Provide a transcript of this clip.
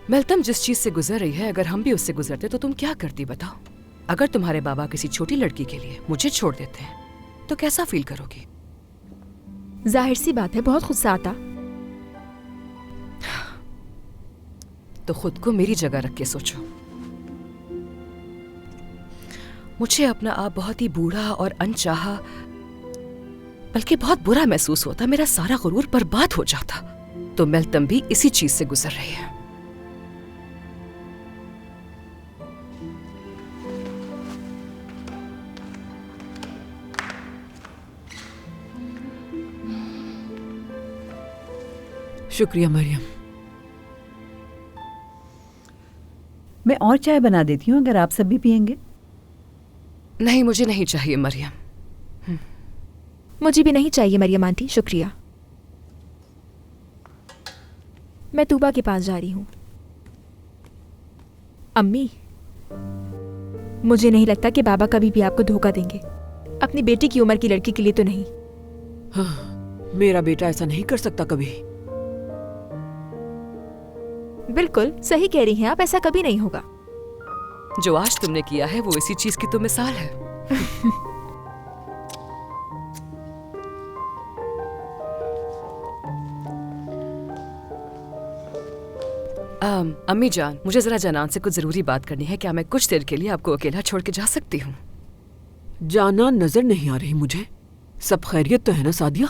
मेल्तम जिस चीज से गुजर रही है, अगर हम भी उससे गुजरते तो तुम क्या करती बताओ? अगर तुम्हारे बाबा किसी छोटी लड़की के लिए मुझे छोड़ देते हैं तो कैसा फील करोगी? जाहिर सी बात है, बहुत गुस्सा आता। तो खुद को मेरी जगह रख के सोचो। मुझे अपना आप बहुत ही बूढ़ा और अनचाहा, बल्कि बहुत बुरा महसूस होता। मेरा सारा गुरूर बर्बाद हो जाता। तो मेल्तम भी इसी चीज से गुजर रही है। शुक्रिया मरियम। मैं और चाय बना देती हूँ अगर आप सब भी पियेंगे। नहीं, मुझे नहीं चाहिए मरियम। मुझे भी नहीं चाहिए मरियम आंटी, शुक्रिया। मैं तूबा के पास जा रही हूँ। अम्मी, मुझे नहीं लगता कि बाबा कभी भी आपको धोखा देंगे। अपनी बेटी की उम्र की लड़की के लिए तो नहीं। हाँ, मेरा बेटा ऐसा नहीं कर सकता कभी। बिल्कुल सही कह रही हैं आप, ऐसा कभी नहीं होगा। जो आज तुमने किया है वो इसी चीज की तो मिसाल है। अम्मी जान, मुझे जरा जनान से कुछ जरूरी बात करनी है। क्या मैं कुछ देर के लिए आपको अकेला छोड़ के जा सकती हूँ? जाना नजर नहीं आ रही मुझे। सब खैरियत तो है ना सादिया?